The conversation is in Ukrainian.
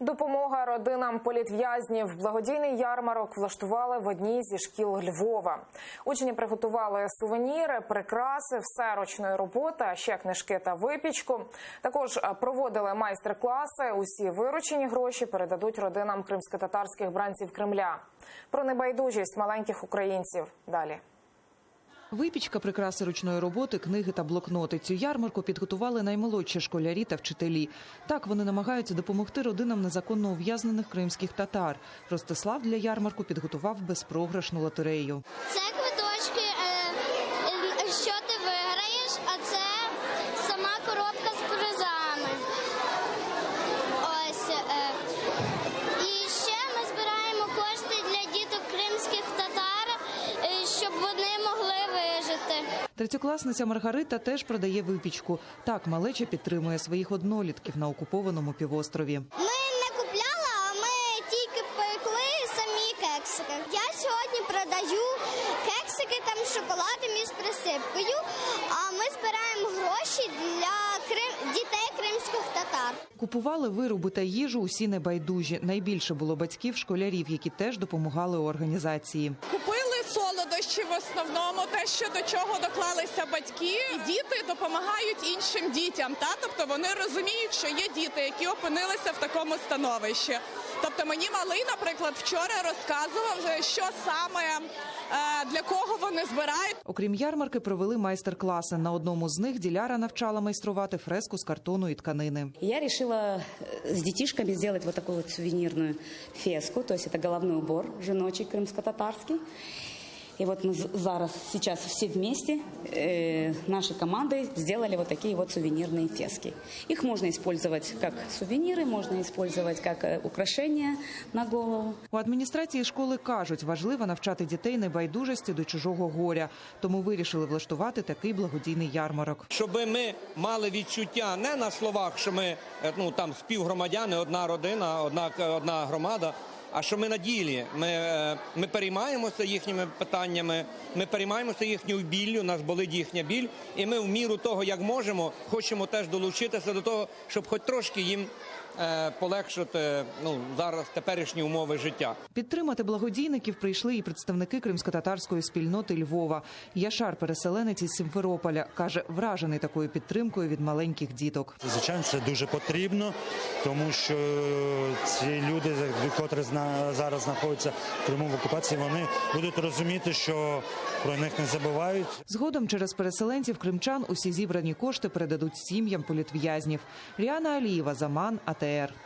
Допомога родинам політв'язнів. Благодійний ярмарок влаштували в одній зі шкіл Львова. Учні приготували сувеніри, прикраси, все ручної роботи, а ще книжки та випічку. Також проводили майстер-класи. Усі виручені гроші передадуть родинам кримськотатарських бранців Кремля. Про небайдужість маленьких українців далі. Випічка, прикраси ручної роботи, книги та блокноти. Цю ярмарку підготували наймолодші школярі та вчителі. Так вони намагаються допомогти родинам незаконно ув'язнених кримських татар. Ростислав для ярмарку підготував безпрограшну лотерею. Це квиточки, що ти виграєш, а це сама коробка з призами. Ось. І ще ми збираємо кошти для діток кримських татар, щоб вони могли вижити. Третьокласниця Маргарита теж продає випічку. Так малеча підтримує своїх однолітків на окупованому півострові. Ми не купляли, а ми тільки пекли самі кексики. Я сьогодні продаю кексики там з шоколадом і з присипкою, а ми збираємо гроші для дітей кримських татар. Купували вироби та їжу усі небайдужі. Найбільше було батьків, школярів, які теж допомагали у організації. Купили солодощі в основному, те, що до чого доклалися батьки. І діти допомагають іншим дітям. Тобто вони розуміють, що є діти, які опинилися в такому становищі. Тобто мені малий, наприклад, вчора розказував, що саме, для кого вони збирають. Окрім ярмарки, провели майстер-класи. На одному з них Диляра навчала майструвати фреску з картону і тканини. Я решила с детишками сделать вот такую вот сувенирную феску, то есть это головной убор женочий крымско-татарский. И вот мы сейчас все вместе нашей командой сделали вот такие вот сувенирные фески. Их можно использовать как сувениры, можно использовать как украшения на голову. У адміністрації школи кажуть, важливо навчати дітей небайдужості до чужого горя. Тому вирішили влаштувати такий благодійний ярмарок. Щоб ми мали відчуття не на словах, що ми там співгромадяни, одна родина, одна громада, а що ми на ділі, ми переймаємося їхніми питаннями, ми переймаємося їхньою біллю, нас болить їхня біль, і ми в міру того, як можемо, хочемо теж долучитися до того, щоб хоч трошки їм полегшити зараз теперішні умови життя. Підтримати благодійників прийшли і представники кримськотатарської спільноти Львова. Яшар, переселенець із Сімферополя, каже, вражений такою підтримкою від маленьких діток. Звичайно, це дуже потрібно, тому що ці люди, котрі зараз знаходяться в Криму в окупації, вони будуть розуміти, що про них не забувають. Згодом через переселенців кримчан усі зібрані кошти передадуть сім'ям політв'язнів. Ріана Алієва, Заман, АТР.